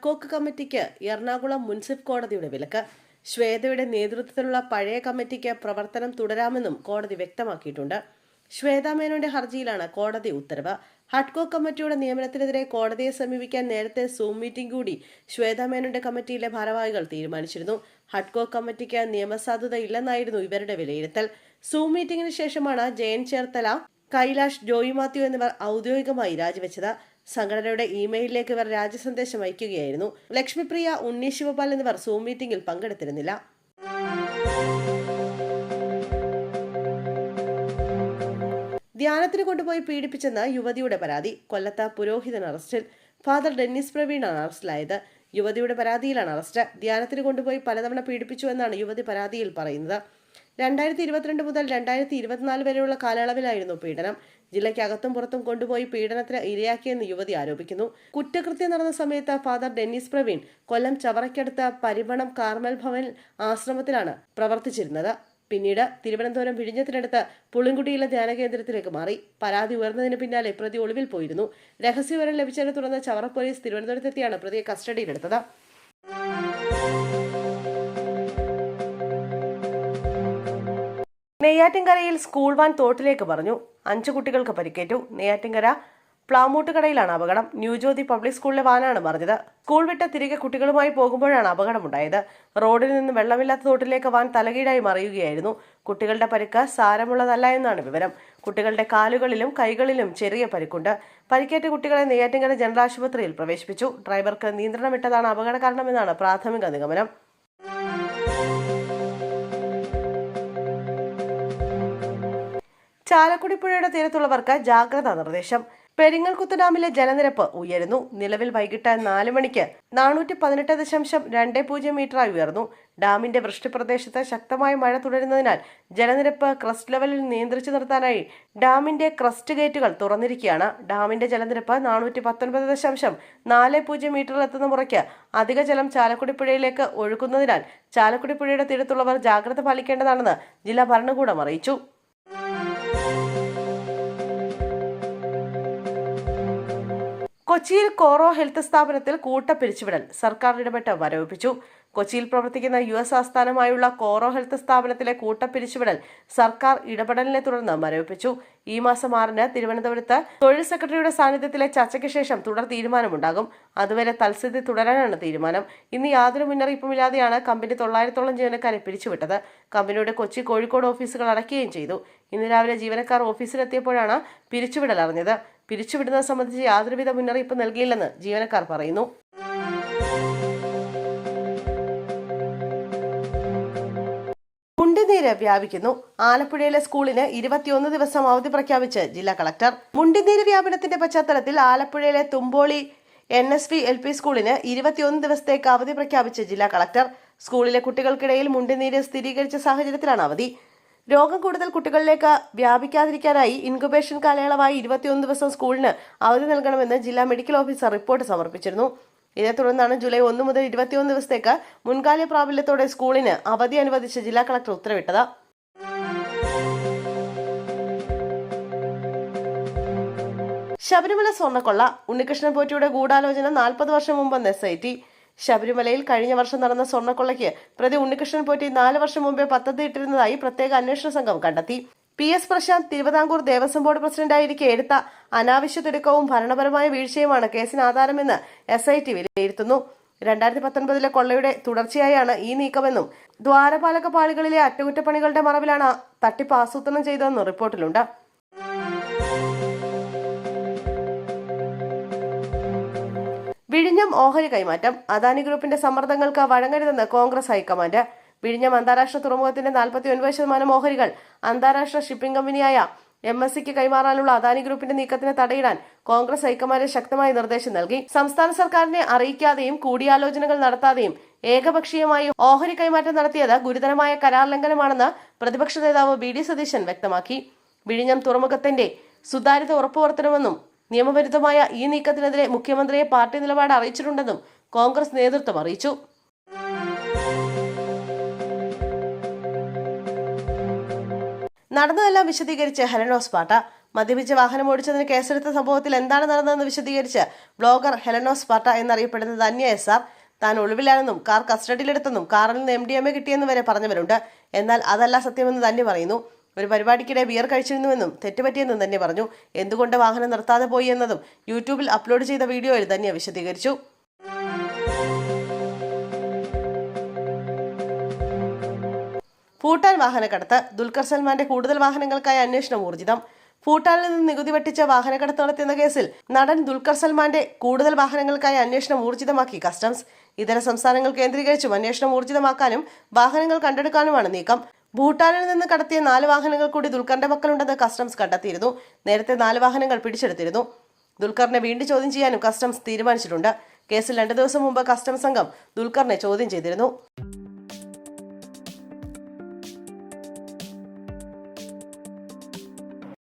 ഹഡ്കോക്ക് കമ്മിറ്റിക്ക് എറണാകുളം മുൻസിഫ് കോടതിയുടെ വിലക്ക്. ശ്വേതയുടെ നേതൃത്വത്തിലുള്ള പഴയ കമ്മിറ്റിക്ക് പ്രവർത്തനം തുടരാമെന്നും കോടതി വ്യക്തമാക്കിയിട്ടുണ്ട്. ശ്വേത മേനോന്റെ ഹർജിയിലാണ് കോടതി ഉത്തരവ്. ഹഡ്കോക്ക് കമ്മിറ്റിയുടെ നിയമനത്തിനെതിരെ കോടതിയെ സമീപിക്കാൻ നേരത്തെ സൂം മീറ്റിംഗ് കൂടി ശ്വേത മേനോന്റെ കമ്മിറ്റിയിലെ ഭാരവാഹികൾ തീരുമാനിച്ചിരുന്നു. ഹഡ്കോക്ക് കമ്മിറ്റിക്ക് നിയമസാധുത ഇല്ലെന്നായിരുന്നു ഇവരുടെ വിലയിരുത്തൽ. സൂം മീറ്റിംഗിന് ശേഷമാണ് ജയൻ ചേർത്തല, കൈലാഷ്, ജോയി മാത്യു എന്നിവർ ഔദ്യോഗികമായി രാജിവെച്ചത്. സംഘടനയുടെ ഇമെയിലിലേക്ക് ഇവർ രാജ്യസന്ദേശം അയക്കുകയായിരുന്നു. ലക്ഷ്മിപ്രിയ, ഉണ്ണി ശിവപാൽ എന്നിവർ സൂം മീറ്റിംഗിൽ പങ്കെടുത്തിരുന്നില്ല. ധ്യാനത്തിന് കൊണ്ടുപോയി പീഡിപ്പിച്ചെന്ന് യുവതിയുടെ പരാതി. കൊല്ലത്ത് പുരോഹിതൻ അറസ്റ്റിൽ. ഫാദർ ഡെന്നിസ് പ്രവീണാണ് അറസ്റ്റിലായത്. യുവതിയുടെ പരാതിയിലാണ് അറസ്റ്റ്. ധ്യാനത്തിന് കൊണ്ടുപോയി പലതവണ പീഡിപ്പിച്ചു എന്നാണ് യുവതി പരാതിയിൽ പറയുന്നത്. 2022 മുതൽ 2024 വരെയുള്ള കാലയളവിലായിരുന്നു പീഡനം. ജില്ലയ്ക്കകത്തും പുറത്തും കൊണ്ടുപോയി പീഡനത്തിന് ഇരയാക്കിയെന്ന് യുവതി ആരോപിക്കുന്നു. കുറ്റകൃത്യം നടന്ന സമയത്ത് ഫാദർ ഡെന്നിസ് പ്രവീൺ കൊല്ലം ചവറയ്ക്കടുത്ത് പരിമണം കാർമൽ ഭവൻ ആശ്രമത്തിലാണ് പ്രവർത്തിച്ചിരുന്നത്. പിന്നീട് തിരുവനന്തപുരം വിഴിഞ്ഞത്തിനടുത്ത് പുളിങ്കുടിയിലെ ധ്യാനകേന്ദ്രത്തിലേക്ക് മാറി. പരാതി ഉയർന്നതിന് പിന്നാലെ പ്രതി ഒളിവിൽ പോയിരുന്നു. രഹസ്യവിവരം ലഭിച്ചതിനെ തുടർന്ന് ചവറ പോലീസ് തിരുവനന്തപുരത്തെത്തിയാണ് പ്രതിയെ കസ്റ്റഡിയിലെടുത്തത്. നെയ്യാറ്റിൻകരയിൽ സ്കൂൾ വാൻ തോട്ടിലേക്ക് പറഞ്ഞു. 5 കുട്ടികൾക്ക് പരിക്കേറ്റു. നെയ്യാറ്റിൻകര പ്ലാമൂട്ടുകടയിലാണ് അപകടം. ന്യൂജ്യോതി പബ്ലിക് സ്കൂളിലെ വാനാണ് മറിഞ്ഞത്. സ്കൂൾ വിട്ട് തിരികെ കുട്ടികളുമായി പോകുമ്പോഴാണ് അപകടമുണ്ടായത്. റോഡിൽ നിന്ന് വെള്ളമില്ലാത്ത തോട്ടിലേക്ക് വാൻ തലകീഴായി മറിയുകയായിരുന്നു. കുട്ടികളുടെ പരിക്ക് സാരമുള്ളതല്ല എന്നാണ് വിവരം. കുട്ടികളുടെ കാലുകളിലും കൈകളിലും ചെറിയ പരിക്കുണ്ട്. പരിക്കേറ്റ കുട്ടികളെ നെയ്യാറ്റിൻകര ജനറൽ ആശുപത്രിയിൽ പ്രവേശിപ്പിച്ചു. ഡ്രൈവർക്ക് നിയന്ത്രണം വിട്ടതാണ് അപകട കാരണമെന്നാണ് പ്രാഥമിക നിഗമനം. ചാലക്കുടി പുഴയുടെ തീരത്തുള്ളവർക്ക് ജാഗ്രതാ നിർദ്ദേശം. പെരിങ്ങൽകുത്ത് ഡാമിലെ ജലനിരപ്പ് ഉയരുന്നു. നിലവിൽ വൈകിട്ട് 4 മണിക്ക് 418.20 മീറ്ററായി ഉയർന്നു. ഡാമിന്റെ വൃഷ്ടിപ്രദേശത്ത് ശക്തമായ മഴ തുടരുന്നതിനാൽ ജലനിരപ്പ് ക്രസ്റ്റ് ലെവലിൽ നിയന്ത്രിച്ചു നിർത്താനായി ഡാമിന്റെ ക്രസ്റ്റ് ഗേറ്റുകൾ തുറന്നിരിക്കുകയാണ്. ഡാമിന്റെ ജലനിരപ്പ് 419.40 മീറ്ററിൽ എത്തുന്ന മുറയ്ക്ക് അധിക ജലം ചാലക്കുടി പുഴയിലേക്ക് ഒഴുകുന്നതിനാൽ ചാലക്കുടി പുഴയുടെ തീരത്തുള്ളവർ ജാഗ്രത പാലിക്കേണ്ടതാണെന്ന് ജില്ലാ ഭരണകൂടം അറിയിച്ചു. കൊച്ചിയിൽ കോറോ ഹെൽത്ത് സ്ഥാപനത്തിൽ കൂട്ടപ്പിരിച്ചുവിടൽ. സർക്കാർ ഇടപെട്ട് മരവിപ്പിച്ചു. കൊച്ചിയിൽ പ്രവർത്തിക്കുന്ന US ആസ്ഥാനമായുള്ള കോറോ ഹെൽത്ത് സ്ഥാപനത്തിലെ കൂട്ടപ്പിരിച്ചുവിടൽ സർക്കാർ ഇടപെടലിനെ തുടർന്ന് മരവിപ്പിച്ചു. ഈ മാസം 6-ന് തിരുവനന്തപുരത്ത് തൊഴിൽ സെക്രട്ടറിയുടെ സാന്നിധ്യത്തിലെ ചർച്ചയ്ക്ക് ശേഷം തുടർ തീരുമാനമുണ്ടാകും. അതുവരെ തൽസ്ഥിതി തുടരാനാണ് തീരുമാനം. ഇന്ന് യാതൊരു മുന്നറിയിപ്പുമില്ലാതെയാണ് കമ്പനി 900ഓളം ജീവനക്കാരെ പിരിച്ചുവിട്ടത്. കമ്പനിയുടെ കൊച്ചി, കോഴിക്കോട് ഓഫീസുകൾ അടയ്ക്കുകയും ചെയ്തു. ഇന്ന് രാവിലെ ജീവനക്കാർ ഓഫീസിലെത്തിയപ്പോഴാണ് പിരിച്ചുവിടൽ അറിഞ്ഞത്. പിരിച്ചുവിടുന്നത് സംബന്ധിച്ച് യാതൊരുവിധ മുന്നറിയിപ്പ് നൽകിയില്ലെന്ന് ജീവനക്കാർ പറയുന്നു. മുണ്ടിനീര് വ്യാപിക്കുന്നു. ആലപ്പുഴയിലെ സ്കൂളിന് 21 ദിവസം അവധി പ്രഖ്യാപിച്ച് ജില്ലാ കളക്ടർ. മുണ്ടിനീര് വ്യാപനത്തിന്റെ പശ്ചാത്തലത്തിൽ ആലപ്പുഴയിലെ തുമ്പോളി NSV LP സ്കൂളിന് 21 ദിവസത്തേക്ക് അവധി പ്രഖ്യാപിച്ച് ജില്ലാ കളക്ടർ. സ്കൂളിലെ കുട്ടികൾക്കിടയിൽ മുണ്ടിനീര് സ്ഥിരീകരിച്ച സാഹചര്യത്തിലാണ് അവധി. രോഗം കൂടുതൽ കുട്ടികളിലേക്ക് വ്യാപിക്കാതിരിക്കാനായി ഇൻക്യുബേഷൻ കാലയളവായി 21 ദിവസം സ്കൂളിന് അവധി നൽകണമെന്ന് ജില്ലാ മെഡിക്കൽ ഓഫീസർ റിപ്പോർട്ട് സമർപ്പിച്ചിരുന്നു. ഇതേ തുടർന്നാണ് ജൂലൈ 1 മുതൽ 21 ദിവസത്തേക്ക് മുൻകാല പ്രാബല്യത്തോടെ സ്കൂളിന് അവധി അനുവദിച്ച് ജില്ലാ കളക്ടർ ഉത്തരവിട്ടത്. ശബരിമല സ്വർണ്ണക്കൊള്ള. ഉണ്ണികൃഷ്ണൻ പോറ്റിയുടെ ഗൂഢാലോചന 40 വർഷം മുമ്പെന്ന് SIT. ശബരിമലയിൽ കഴിഞ്ഞ വർഷം നടന്ന സ്വർണ്ണക്കൊള്ളയ്ക്ക് പ്രതി ഉണ്ണികൃഷ്ണൻ പോറ്റി 4 വർഷം മുമ്പേ പദ്ധതിയിട്ടിരുന്നതായി പ്രത്യേക അന്വേഷണ സംഘം കണ്ടെത്തി. PS പ്രശാന്ത് തിരുവിതാംകൂർ ദേവസ്വം ബോർഡ് പ്രസിഡന്റായിരിക്കെ എടുത്ത അനാവശ്യ തിടുക്കവും ഭരണപരമായ വീഴ്ചയുമാണ് കേസിന് ആധാരമെന്ന് SIT വിലയിരുത്തുന്നു. 2019 കൊള്ളയുടെ തുടർച്ചയായാണ് ഈ നീക്കമെന്നും ദ്വാരപാലക പാളികളിലെ അറ്റകുറ്റപ്പണികളുടെ മറവിലാണ് തട്ടിപ്പ് ആസൂത്രണം ചെയ്തതെന്നും റിപ്പോർട്ടിലുണ്ട്. വിഴിഞ്ഞം ഓഹരി കൈമാറ്റം. അദാനി ഗ്രൂപ്പിന്റെ സമ്മർദ്ദങ്ങൾക്ക് വഴങ്ങരുതെന്ന് കോൺഗ്രസ് ഹൈക്കമാൻഡ്. വിഴിഞ്ഞം അന്താരാഷ്ട്ര തുറമുഖത്തിന്റെ 49% ഓഹരികൾ അന്താരാഷ്ട്ര ഷിപ്പിംഗ് കമ്പനിയായ MSCക്ക് കൈമാറാനുള്ള അദാനി ഗ്രൂപ്പിന്റെ നീക്കത്തിന് തടയിടാൻ കോൺഗ്രസ് ഹൈക്കമാൻഡ് ശക്തമായ നിർദ്ദേശം നൽകി. സംസ്ഥാന സർക്കാരിനെ അറിയിക്കാതെയും കൂടിയാലോചനകൾ നടത്താതെയും ഏകപക്ഷീയമായി ഓഹരി കൈമാറ്റം നടത്തിയത് ഗുരുതരമായ കരാർ ലംഘനമാണെന്ന് പ്രതിപക്ഷ നേതാവ് BD സതീശൻ വ്യക്തമാക്കി. വിഴിഞ്ഞം തുറമുഖത്തിന്റെ സുതാര്യത ഉറപ്പുവരുത്തണമെന്നും നിയമവിരുദ്ധമായ ഈ നീക്കത്തിനെതിരെ മുഖ്യമന്ത്രിയെ പാർട്ടി നിലപാട് അറിയിച്ചിട്ടുണ്ടെന്നും കോൺഗ്രസ് നേതൃത്വം അറിയിച്ചു. നടന്നതെല്ലാം വിശദീകരിച്ച് ഹെലൻ റോസ് പാട്ട. മദ്യപിച്ച് വാഹനം ഓടിച്ചതിന് കേസെടുത്ത സംഭവത്തിൽ എന്താണ് നടന്നതെന്ന് വിശദീകരിച്ച് ബ്ലോഗർ ഹെലനോസ് പാട്ട എന്നറിയപ്പെടുന്ന ധന്യ SR താൻ ഒളിവിലാണെന്നും കാർ കസ്റ്റഡിയിലെടുത്തെന്നും കാറിൽ നിന്ന് MDMA കിട്ടിയെന്നും വരെ പറഞ്ഞവരുണ്ട്. എന്നാൽ അതല്ല സത്യമെന്ന് ധന്യ പറയുന്നു. ഒരു പരിപാടിക്കിടെ ബിയർ കഴിച്ചിരുന്നുവെന്നും തെറ്റുപറ്റിയെന്നും ധന്യ പറഞ്ഞു. എന്തുകൊണ്ട് വാഹനം നിർത്താതെ പോയി എന്നതും യൂട്യൂബിൽ അപ്ലോഡ് ചെയ്ത വീഡിയോയിൽ ധന്യ വിശദീകരിച്ചു. ഭൂട്ടാൻ വാഹനക്കടത്ത്. ദുൽഖർ സൽമാന്റെ കൂടുതൽ വാഹനങ്ങൾക്കായി അന്വേഷണം ഊർജിതം. ഭൂട്ടാനിൽ നിന്ന് നികുതി വെട്ടിച്ച വാഹനക്കടത്ത് നടത്തിയെന്ന കേസിൽ നടൻ ദുൽഖർ സൽമാന്റെ കൂടുതൽ വാഹനങ്ങൾക്കായി അന്വേഷണം ഊർജിതമാക്കി കസ്റ്റംസ്. ഇതര സംസ്ഥാനങ്ങൾ കേന്ദ്രീകരിച്ചും അന്വേഷണം ഊർജിതമാക്കാനും വാഹനങ്ങൾ കണ്ടെടുക്കാനുമാണ് നീക്കം. ഭൂട്ടാനിൽ നിന്ന് കടത്തിയ 4 വാഹനങ്ങൾ കൂടി ദുൽഖറിന്റെ പക്കലുണ്ടെന്ന് കസ്റ്റംസ് കണ്ടെത്തിയിരുന്നു. നേരത്തെ 4 വാഹനങ്ങൾ പിടിച്ചെടുത്തിരുന്നു. ദുൽഖറിനെ വീണ്ടും ചോദ്യം ചെയ്യാനും കസ്റ്റംസ് തീരുമാനിച്ചിട്ടുണ്ട്. കേസിൽ 2 ദിവസം മുമ്പ് കസ്റ്റംസ് സംഘം ദുൽഖറിനെ ചോദ്യം ചെയ്തിരുന്നു.